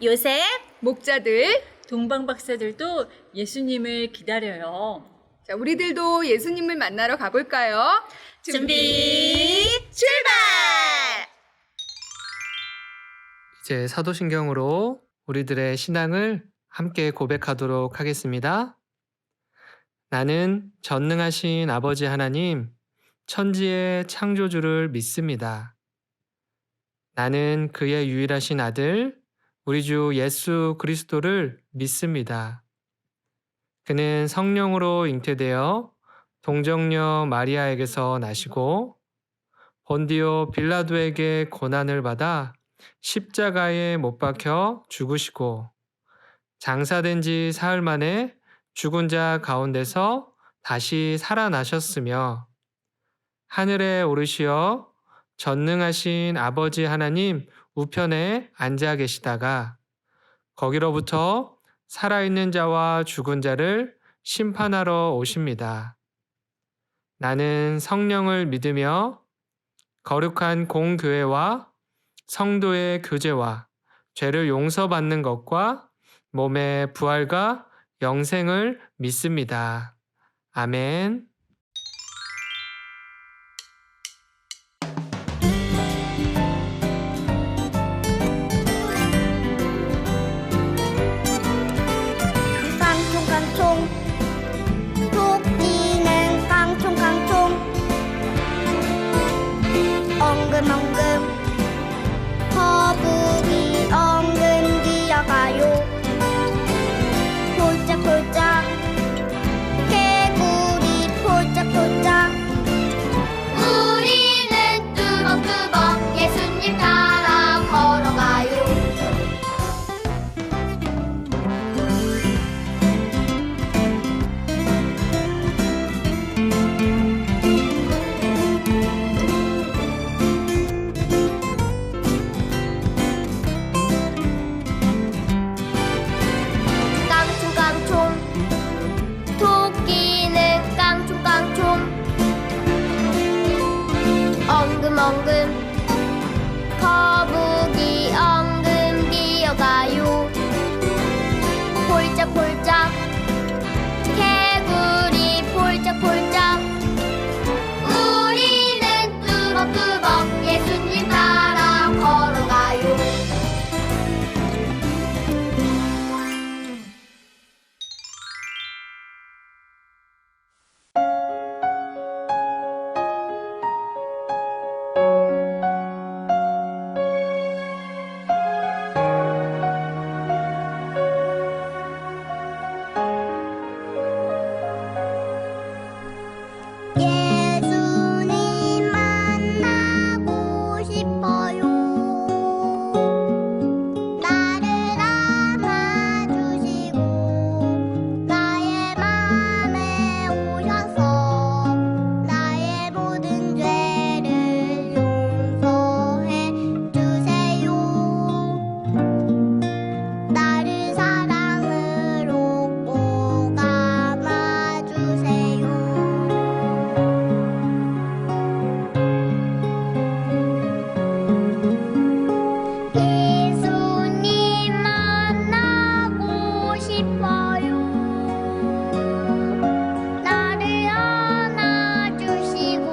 요셉, 목자들, 동방 박사들도 예수님을 기다려요. 자, 우리들도 예수님을 만나러 가볼까요? 준비, 출발! 이제 사도신경으로 우리들의 신앙을 함께 고백하도록 하겠습니다. 나는 전능하신 아버지 하나님, 천지의 창조주를 믿습니다. 나는 그의 유일하신 아들, 우리 주 예수 그리스도를 믿습니다. 그는 성령으로 잉태되어 동정녀 마리아에게서 나시고 본디오 빌라도에게 고난을 받아 십자가에 못 박혀 죽으시고 장사된 지 사흘 만에 죽은 자 가운데서 다시 살아나셨으며 하늘에 오르시어 전능하신 아버지 하나님 우편에 앉아 계시다가 거기로부터 살아있는 자와 죽은 자를 심판하러 오십니다. 나는 성령을 믿으며 거룩한 공교회와 성도의 교제와 죄를 용서받는 것과 몸의 부활과 영생을 믿습니다. 아멘. 깡총깡총 토끼는 깡총깡총 엉금엉금 거북이 엉금 기어가요 폴짝폴짝 개구리 폴짝폴짝 우리는 뚜벅뚜벅 예수님 따라 걸어가요 깡총깡총 토끼는 깡총깡총 엉금엉금 거북이 엉금 기어가요 폴짝폴짝 개구리 폴짝폴짝 우리는 뚜벅뚜벅 예수님 따라 걸어가요 예수님 만나고 싶어요 나를 안아주시고 나의 맘에 오셔서 나의 모든 죄를 용서해 주세요 나를 사랑으로 꼭 안아주세요 예수님 만나고 싶어요 나를 안아주시고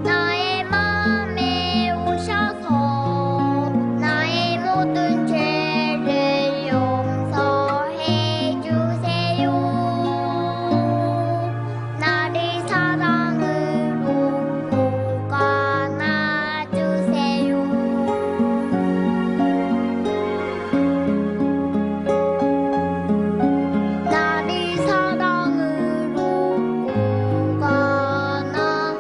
나의 맘에 오셔서 나의 모든 죄를 용서해 주세요 나를 사랑으로 꼭 안아주세요 나를 사랑으로 꼭 안아주세요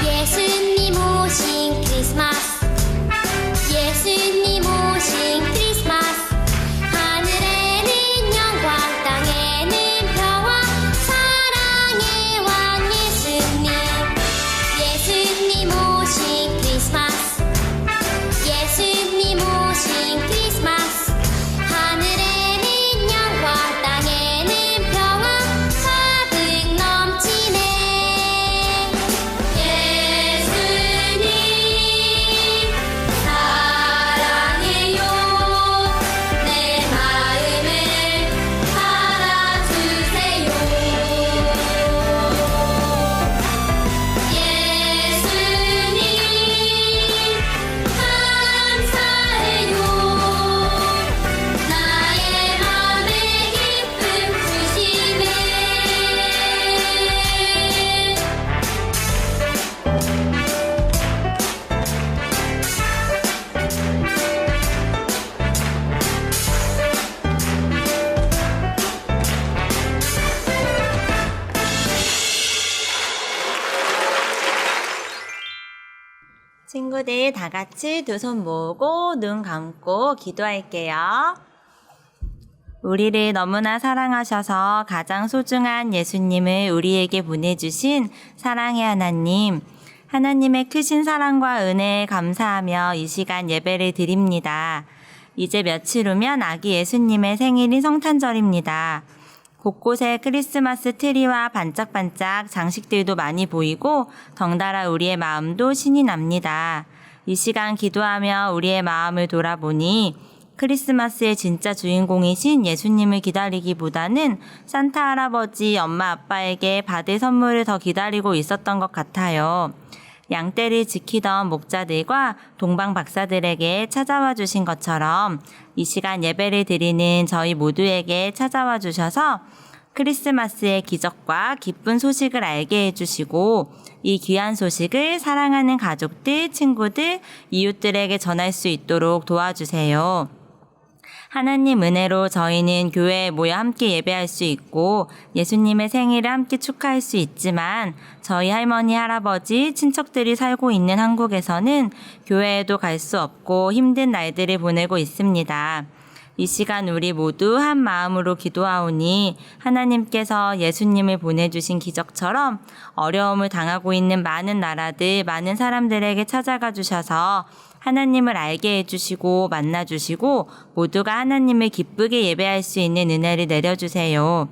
예수님 오신 크리스마스 예수님 오신 크리스마스 하늘에는 영광 땅에는 친구들 다 같이 두 손 모으고 눈 감고 기도할게요. 우리를 너무나 사랑하셔서 가장 소중한 예수님을 우리에게 보내주신 사랑의 하나님, 하나님의 크신 사랑과 은혜에 감사하며 이 시간 예배를 드립니다. 이제 며칠 후면 아기 예수님의 생일인 성탄절입니다. 곳곳에 크리스마스 트리와 반짝반짝 장식들도 많이 보이고 덩달아 우리의 마음도 신이 납니다. 이 시간 기도하며 우리의 마음을 돌아보니 크리스마스의 진짜 주인공이신 예수님을 기다리기보다는 산타 할아버지, 엄마, 아빠에게 받을 선물을 더 기다리고 있었던 것 같아요. 양떼를 지키던 목자들과 동방 박사들에게 찾아와 주신 것처럼 이 시간 예배를 드리는 저희 모두에게 찾아와 주셔서 크리스마스의 기적과 기쁜 소식을 알게 해주시고 이 귀한 소식을 사랑하는 가족들, 친구들, 이웃들에게 전할 수 있도록 도와주세요. 하나님 은혜로 저희는 교회에 모여 함께 예배할 수 있고 예수님의 생일을 함께 축하할 수 있지만 저희 할머니, 할아버지, 친척들이 살고 있는 한국에서는 교회에도 갈 수 없고 힘든 날들을 보내고 있습니다. 이 시간 우리 모두 한 마음으로 기도하오니 하나님께서 예수님을 보내주신 기적처럼 어려움을 당하고 있는 많은 나라들, 많은 사람들에게 찾아가 주셔서 하나님을 알게 해주시고 만나주시고 모두가 하나님을 기쁘게 예배할 수 있는 은혜를 내려주세요.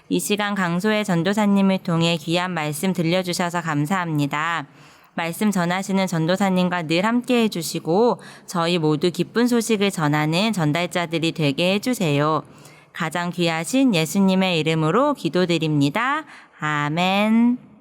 이 시간 강소의 전도사님을 통해 귀한 말씀 들려주셔서 감사합니다. 말씀 전하시는 전도사님과 늘 함께 해주시고 저희 모두 기쁜 소식을 전하는 전달자들이 되게 해주세요. 가장 귀하신 예수님의 이름으로 기도드립니다. 아멘.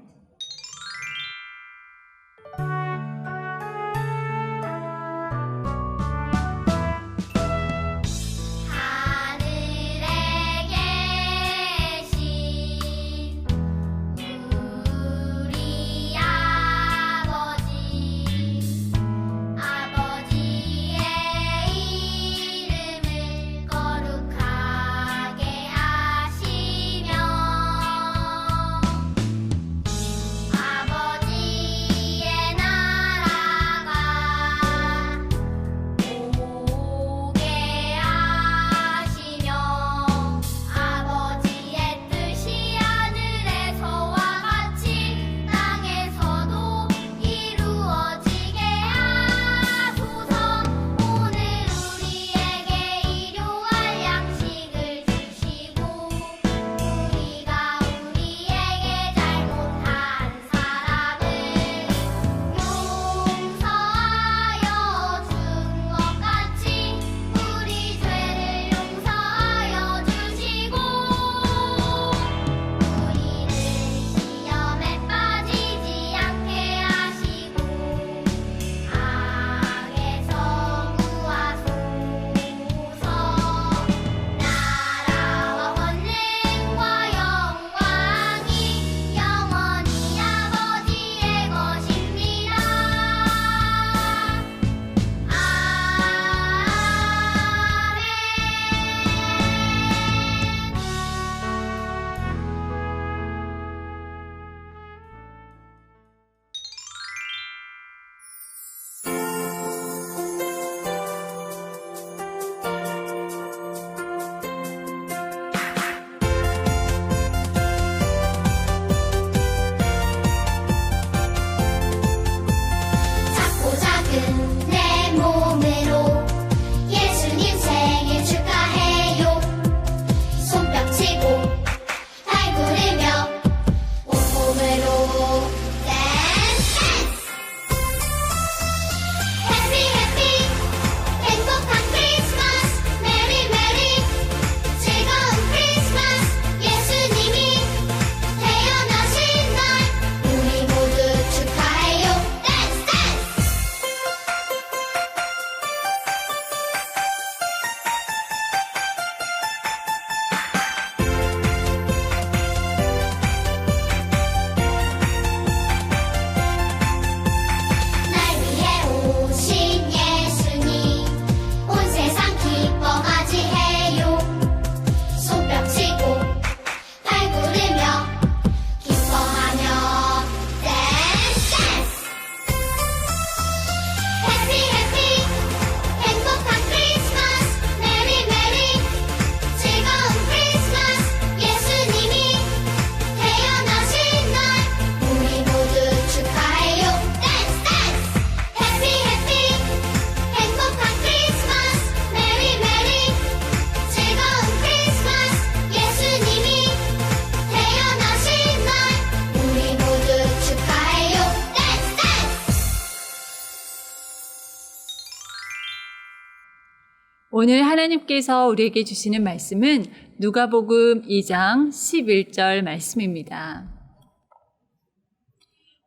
오늘 하나님께서 우리에게 주시는 말씀은 누가복음 2장 11절 말씀입니다.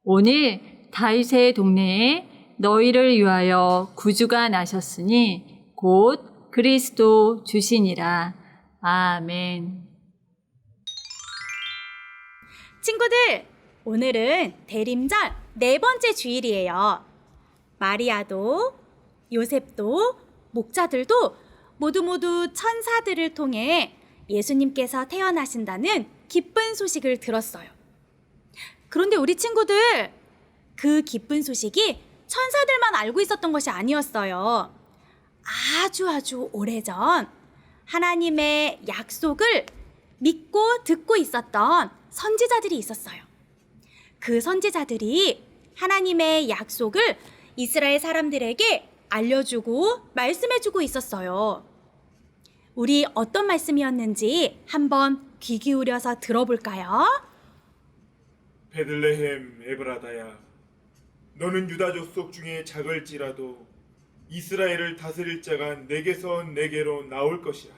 오늘 다윗의 동네에 너희를 위하여 구주가 나셨으니 곧 그리스도 주시니라. 아멘. 친구들, 오늘은 대림절 네 번째 주일이에요. 마리아도, 요셉도, 목자들도 모두 천사들을 통해 예수님께서 태어나신다는 기쁜 소식을 들었어요. 그런데 우리 친구들, 그 기쁜 소식이 천사들만 알고 있었던 것이 아니었어요. 아주 오래전 하나님의 약속을 믿고 듣고 있었던 선지자들이 있었어요. 그 선지자들이 하나님의 약속을 이스라엘 사람들에게 알려주고 말씀해주고 있었어요. 우리 어떤 말씀이었는지 한번 귀 기울여서 들어볼까요? 베들레헴 에브라다야, 너는 유다 족속 중에 작을지라도 이스라엘을 다스릴 자가 내게서 내게로 나올 것이라.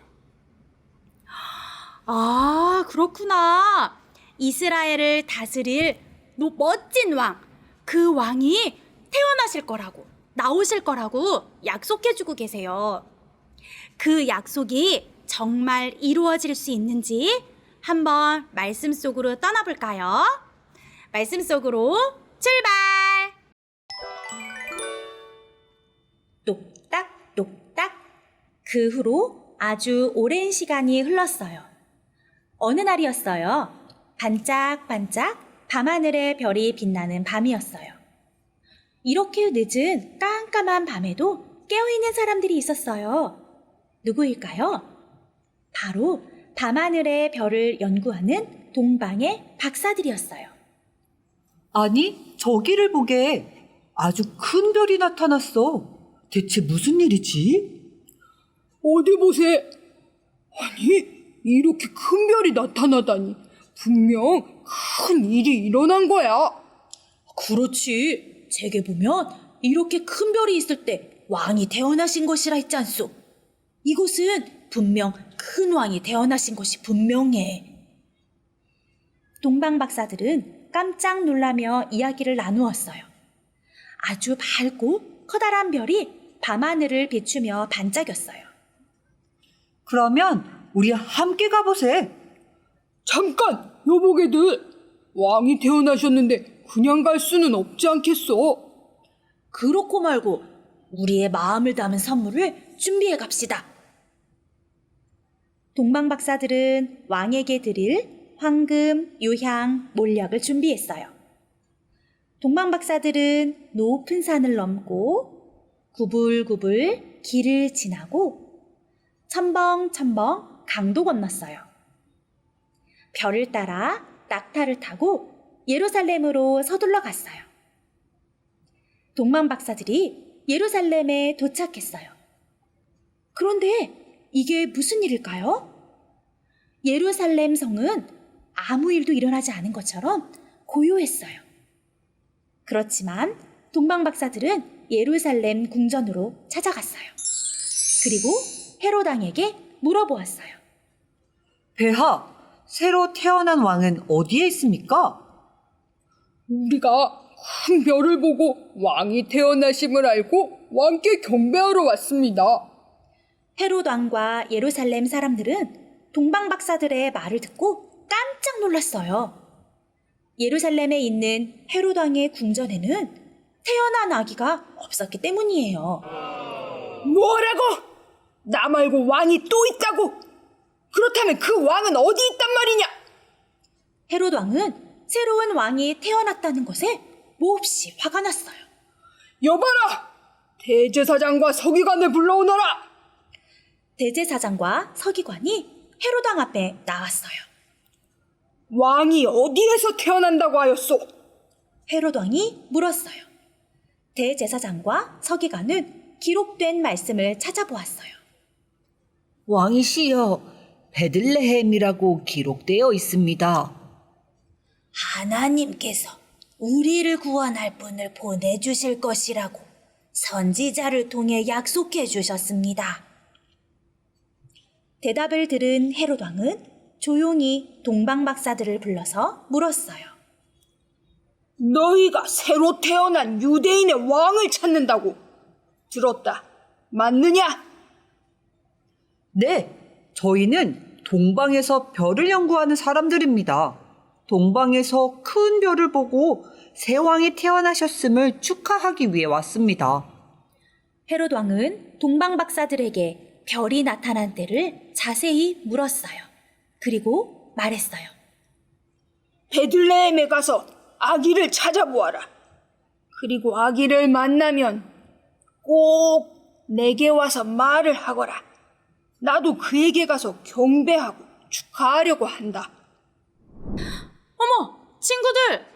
아, 그렇구나. 이스라엘을 다스릴 멋진 왕, 그 왕이 태어나실 거라고, 나오실 거라고 약속해주고 계세요. 그 약속이 정말 이루어질 수 있는지 한번 말씀 속으로 떠나볼까요? 말씀 속으로 출발! 똑딱똑딱. 그 후로 아주 오랜 시간이 흘렀어요. 어느 날이었어요. 반짝반짝 밤하늘의 별이 빛나는 밤이었어요. 이렇게 늦은 깜깜한 밤에도 깨어있는 사람들이 있었어요. 누구일까요? 바로 밤하늘의 별을 연구하는 동방의 박사들이었어요. 아니, 저기를 보게. 아주 큰 별이 나타났어. 대체 무슨 일이지? 어디 보세. 아니, 이렇게 큰 별이 나타나다니 분명 큰 일이 일어난 거야. 그렇지. 책에 보면 이렇게 큰 별이 있을 때 왕이 태어나신 것이라 했지 않소. 이곳은 분명 큰 왕이 태어나신 것이 분명해. 동방 박사들은 깜짝 놀라며 이야기를 나누었어요. 아주 밝고 커다란 별이 밤하늘을 비추며 반짝였어요. 그러면 우리 함께 가보세. 잠깐, 여보게들. 왕이 태어나셨는데 그냥 갈 수는 없지 않겠어? 그렇고 말고 우리의 마음을 담은 선물을 준비해 갑시다. 동방 박사들은 왕에게 드릴 황금, 유향, 몰약을 준비했어요. 동방 박사들은 높은 산을 넘고 구불구불 길을 지나고 첨벙첨벙 강도 건넜어요. 별을 따라 낙타를 타고 예루살렘으로 서둘러 갔어요. 동방 박사들이 예루살렘에 도착했어요. 그런데 이게 무슨 일일까요? 예루살렘 성은 아무 일도 일어나지 않은 것처럼 고요했어요. 그렇지만 동방 박사들은 예루살렘 궁전으로 찾아갔어요. 그리고 헤롯 왕에게 물어보았어요. 폐하, 새로 태어난 왕은 어디에 있습니까? 우리가 큰 별을 보고 왕이 태어나심을 알고 왕께 경배하러 왔습니다. 헤롯 왕과 예루살렘 사람들은 동방 박사들의 말을 듣고 깜짝 놀랐어요. 예루살렘에 있는 헤롯 왕의 궁전에는 태어난 아기가 없었기 때문이에요. 뭐라고? 나 말고 왕이 또 있다고? 그렇다면 그 왕은 어디 있단 말이냐? 헤롯 왕은 새로운 왕이 태어났다는 것에 몹시 화가 났어요. 여봐라! 대제사장과 서기관을 불러오너라! 대제사장과 서기관이 헤롯 왕 앞에 나왔어요. 왕이 어디에서 태어난다고 하였소? 헤롯 왕이 물었어요. 대제사장과 서기관은 기록된 말씀을 찾아보았어요. 왕이시여, 베들레헴이라고 기록되어 있습니다. 하나님께서 우리를 구원할 분을 보내주실 것이라고 선지자를 통해 약속해 주셨습니다. 대답을 들은 헤롯 왕은 조용히 동방 박사들을 불러서 물었어요. 너희가 새로 태어난 유대인의 왕을 찾는다고 들었다. 맞느냐? 네, 저희는 동방에서 별을 연구하는 사람들입니다. 동방에서 큰 별을 보고 새 왕이 태어나셨음을 축하하기 위해 왔습니다. 헤롯 왕은 동방 박사들에게 별이 나타난 때를 자세히 물었어요. 그리고 말했어요. 베들레헴에 가서 아기를 찾아보아라. 그리고 아기를 만나면 꼭 내게 와서 말을 하거라. 나도 그에게 가서 경배하고 축하하려고 한다. 어머, 친구들!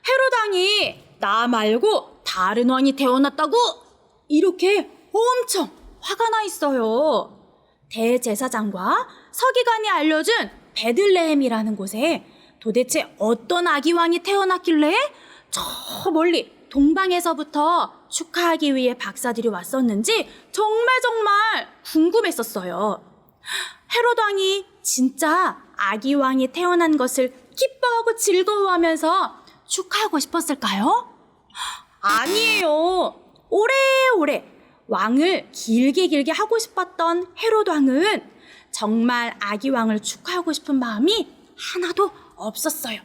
헤롯 왕이 나 말고 다른 왕이 태어났다고 이렇게 엄청 화가 나 있어요. 대제사장과 서기관이 알려준 베들레헴이라는 곳에 도대체 어떤 아기 왕이 태어났길래 저 멀리 동방에서부터 축하하기 위해 박사들이 왔었는지 정말 궁금했었어요. 헤롯 왕이 진짜 아기 왕이 태어난 것을 기뻐하고 즐거워하면서 축하하고 싶었을까요? 아니에요. 오래오래 왕을 길게 하고 싶었던 헤롯 왕은 정말 아기 왕을 축하하고 싶은 마음이 하나도 없었어요.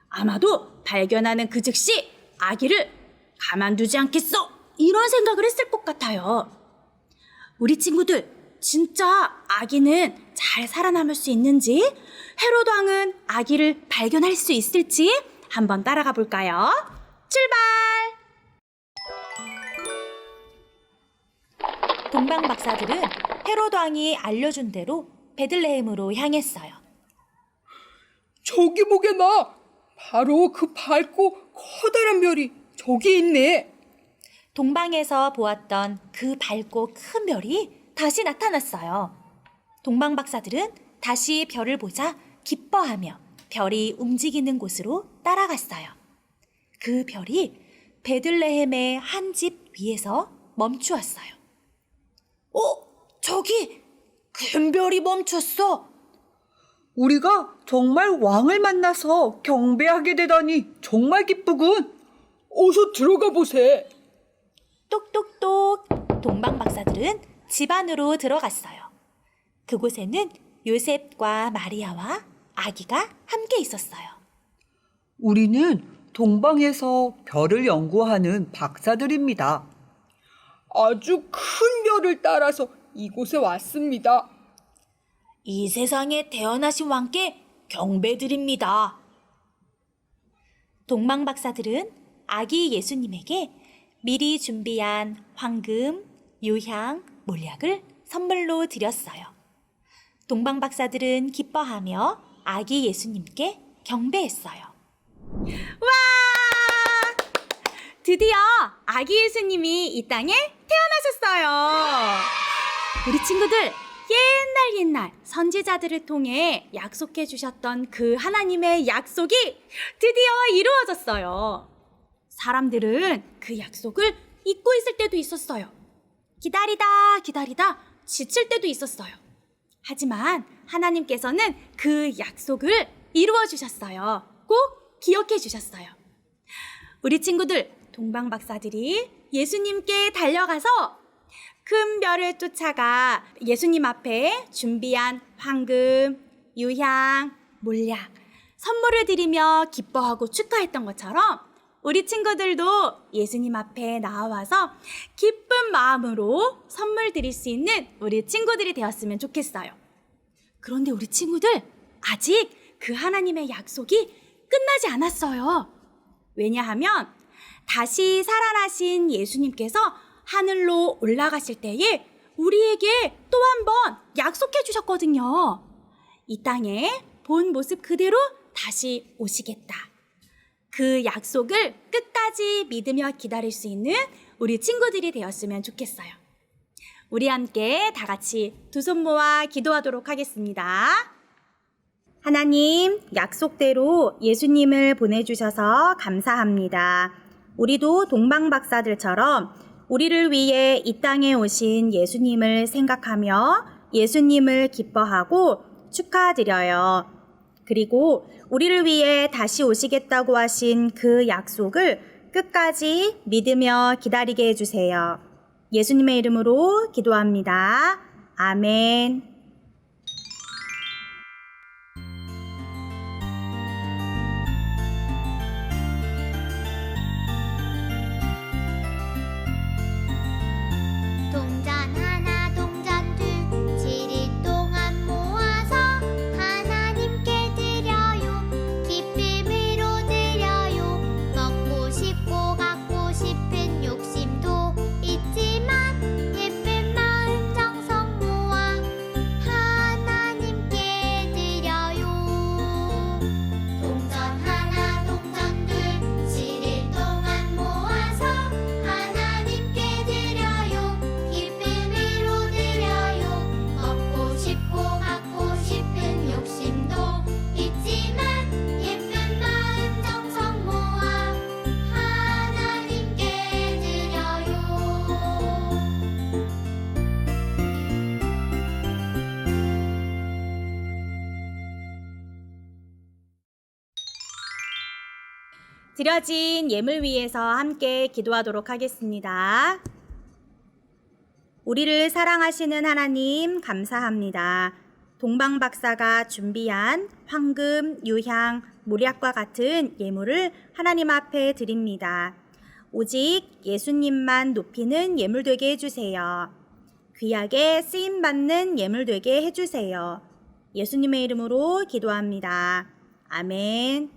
아마도 발견하는 그 즉시 아기를 가만두지 않겠어, 이런 생각을 했을 것 같아요. 우리 친구들, 진짜 아기는 잘 살아남을 수 있는지, 헤롯 왕은 아기를 발견할 수 있을지 한번 따라가 볼까요? 출발! 동방 박사들은 헤롯 왕이 알려준 대로 베들레헴으로 향했어요. 저기 보게나. 바로 그 밝고 커다란 별이 저기 있네. 동방에서 보았던 그 밝고 큰 별이 다시 나타났어요. 동방 박사들은 다시 별을 보자 기뻐하며 별이 움직이는 곳으로 따라갔어요. 그 별이 베들레헴의 한 집 위에서 멈추었어요. 저기 큰 별이 멈췄어. 우리가 정말 왕을 만나서 경배하게 되다니 정말 기쁘군. 어서 들어가 보세. 똑똑똑 동방 박사들은 집 안으로 들어갔어요. 그곳에는 요셉과 마리아와 아기가 함께 있었어요. 우리는 동방에서 별을 연구하는 박사들입니다. 아주 큰 별을 따라서 이곳에 왔습니다. 이 세상에 태어나신 왕께 경배드립니다. 동방 박사들은 아기 예수님에게 미리 준비한 황금, 유향, 몰약을 선물로 드렸어요. 동방 박사들은 기뻐하며 아기 예수님께 경배했어요. 와! 드디어 아기 예수님이 이 땅에 태어나셨어요. 우리 친구들, 옛날 선지자들을 통해 약속해 주셨던 그 하나님의 약속이 드디어 이루어졌어요. 사람들은 그 약속을 잊고 있을 때도 있었어요. 기다리다 지칠 때도 있었어요. 하지만 하나님께서는 그 약속을 이루어 주셨어요. 꼭 기억해 주셨어요. 우리 친구들, 동방 박사들이 예수님께 달려가서 큰 별을 쫓아가 예수님 앞에 준비한 황금, 유향, 몰약, 선물을 드리며 기뻐하고 축하했던 것처럼 우리 친구들도 예수님 앞에 나와서 기쁜 마음으로 선물 드릴 수 있는 우리 친구들이 되었으면 좋겠어요. 그런데 우리 친구들, 아직 그 하나님의 약속이 끝나지 않았어요. 왜냐하면 다시 살아나신 예수님께서 하늘로 올라가실 때에 우리에게 또 한 번 약속해 주셨거든요. 이 땅에 본 모습 그대로 다시 오시겠다. 그 약속을 끝까지 믿으며 기다릴 수 있는 우리 친구들이 되었으면 좋겠어요. 우리 함께 다 같이 두 손 모아 기도하도록 하겠습니다. 하나님, 약속대로 예수님을 보내주셔서 감사합니다. 우리도 동방 박사들처럼 우리를 위해 이 땅에 오신 예수님을 생각하며 예수님을 기뻐하고 축하드려요. 그리고 우리를 위해 다시 오시겠다고 하신 그 약속을 끝까지 믿으며 기다리게 해주세요. 예수님의 이름으로 기도합니다. 아멘. 동전 하나 동전 둘 7일 동안 모아서 하나님께 드려요. 기쁨으로 드려요. 먹고 싶고 갖고 싶은 욕심도 있지만 예쁜 마음 정성 모아 하나님께 드려요. 동전 하나 동전 둘 7일 동안 모아서 하나님께 드려요. 기쁨으로 드려요. 먹고 싶고 갖고 싶은 욕심도 있지만 예쁜 마음 정성 모아 하나님께 드려요. 드려진 예물 위해서 함께 기도하도록 하겠습니다. 우리를 사랑하시는 하나님 감사합니다. 동방 박사가 준비한 황금, 유향, 모략과 같은 예물을 하나님 앞에 드립니다. 오직 예수님만 높이는 예물 되게 해주세요. 귀하게 쓰임받는 예물 되게 해주세요. 예수님의 이름으로 기도합니다. 아멘.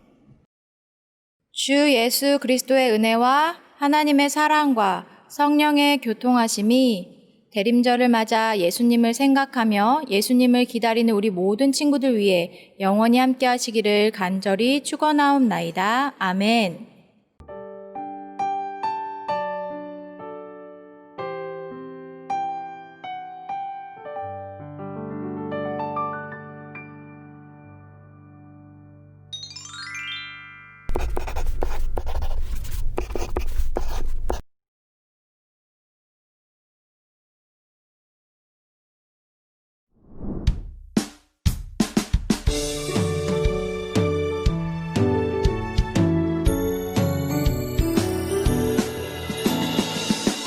주 예수 그리스도의 은혜와 하나님의 사랑과 성령의 교통하심이 대림절을 맞아 예수님을 생각하며 예수님을 기다리는 우리 모든 친구들 위해 영원히 함께 하시기를 간절히 축원하옵나이다. 아멘.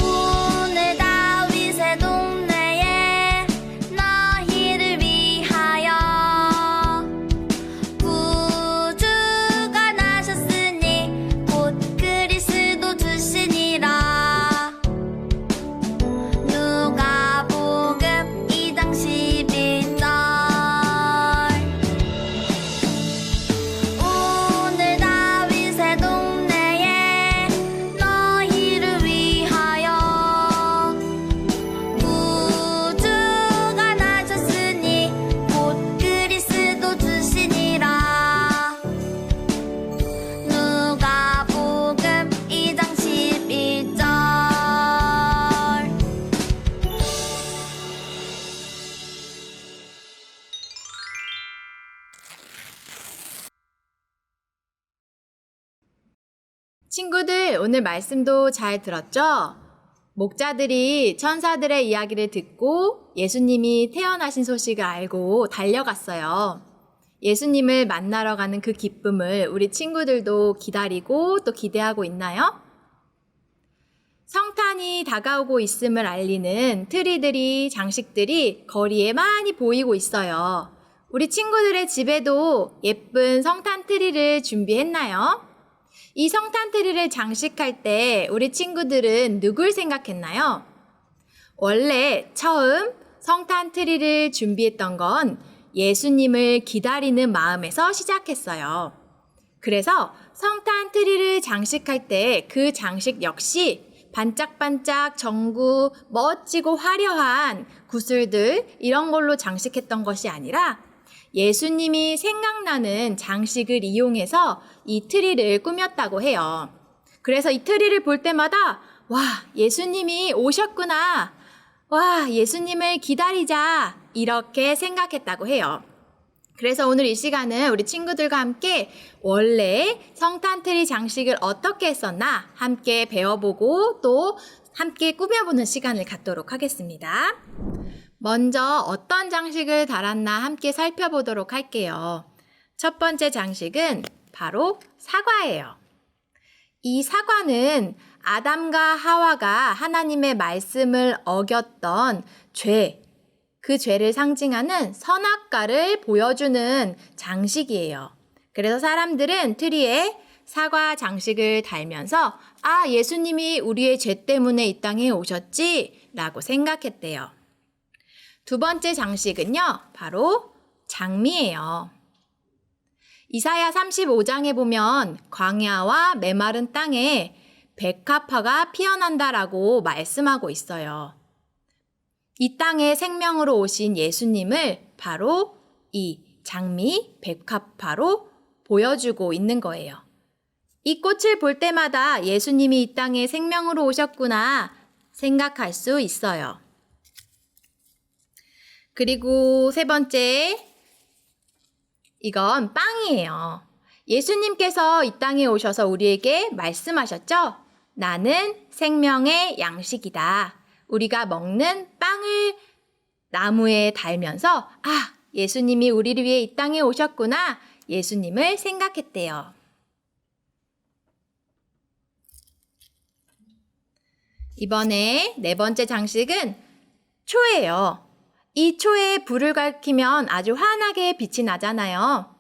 오늘 다윗의 동네에 너희를 위하여 구주가 나셨으니 곧 그리스도 주시니라. 누가복음 2장 11절. 오늘 다윗의 동네에 너희를 위하여 구주가 나셨으니 곧 그리스도 주시니라. 누가복음 2장 11절. 친구들, 오늘 말씀도 잘 들었죠? 목자들이 천사들의 이야기를 듣고 예수님이 태어나신 소식을 알고 달려갔어요. 예수님을 만나러 가는 그 기쁨을 우리 친구들도 기다리고 또 기대하고 있나요? 성탄이 다가오고 있음을 알리는 트리들이, 장식들이 거리에 많이 보이고 있어요. 우리 친구들의 집에도 예쁜 성탄 트리를 준비했나요? 이 성탄 트리를 장식할 때 우리 친구들은 누굴 생각했나요? 원래 처음 성탄 트리를 준비했던 건 예수님을 기다리는 마음에서 시작했어요. 그래서 성탄 트리를 장식할 때 그 장식 역시 반짝반짝 전구, 멋지고 화려한 구슬들 이런 걸로 장식했던 것이 아니라 예수님이 생각나는 장식을 이용해서 이 트리를 꾸몄다고 해요. 그래서 이 트리를 볼 때마다 와, 예수님이 오셨구나. 와, 예수님을 기다리자. 이렇게 생각했다고 해요. 그래서 오늘 이 시간은 우리 친구들과 함께 원래 성탄 트리 장식을 어떻게 했었나 함께 배워보고 또 함께 꾸며보는 시간을 갖도록 하겠습니다. 먼저 어떤 장식을 달았나 함께 살펴보도록 할게요. 첫 번째 장식은 바로 사과예요. 이 사과는 아담과 하와가 하나님의 말씀을 어겼던 그 죄를 상징하는 선악과를 보여주는 장식이에요. 그래서 사람들은 트리에 사과 장식을 달면서 아, 예수님이 우리의 죄 때문에 이 땅에 오셨지? 라고 생각했대요. 두 번째 장식은요, 바로 장미예요. 이사야 35장에 보면 광야와 메마른 땅에 백합화가 피어난다라고 말씀하고 있어요. 이 땅에 생명으로 오신 예수님을 바로 이 장미 백합화로 보여주고 있는 거예요. 이 꽃을 볼 때마다 예수님이 이 땅에 생명으로 오셨구나 생각할 수 있어요. 그리고 세 번째, 이건 빵이에요. 예수님께서 이 땅에 오셔서 우리에게 말씀하셨죠? 나는 생명의 양식이다. 우리가 먹는 빵을 나무에 달면서 아, 예수님이 우리를 위해 이 땅에 오셨구나. 예수님을 생각했대요. 이번에 네 번째 장식은 초예요. 이 초에 불을 밝히면 아주 환하게 빛이 나잖아요.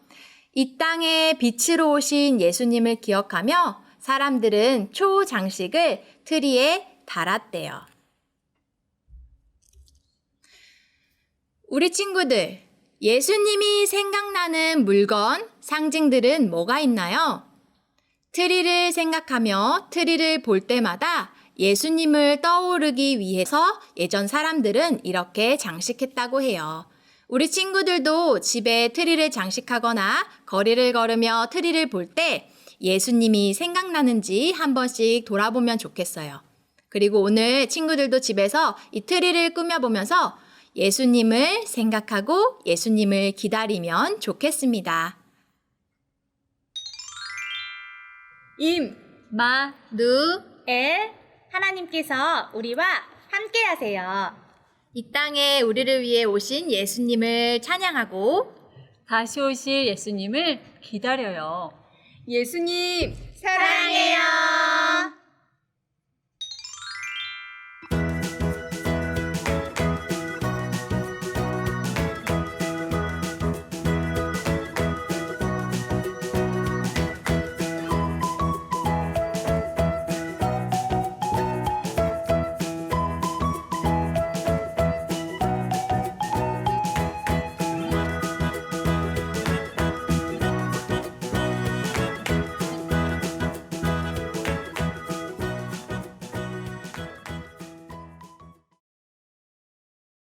이 땅에 빛으로 오신 예수님을 기억하며 사람들은 초 장식을 트리에 달았대요. 우리 친구들, 예수님이 생각나는 물건, 상징들은 뭐가 있나요? 트리를 생각하며 트리를 볼 때마다 예수님을 떠오르기 위해서 예전 사람들은 이렇게 장식했다고 해요. 우리 친구들도 집에 트리를 장식하거나 거리를 걸으며 트리를 볼 때 예수님이 생각나는지 한 번씩 돌아보면 좋겠어요. 그리고 오늘 친구들도 집에서 이 트리를 꾸며보면서 예수님을 생각하고 예수님을 기다리면 좋겠습니다. 하나님께서 우리와 함께 하세요. 이 땅에 우리를 위해 오신 예수님을 찬양하고 다시 오실 예수님을 기다려요. 예수님 사랑해요.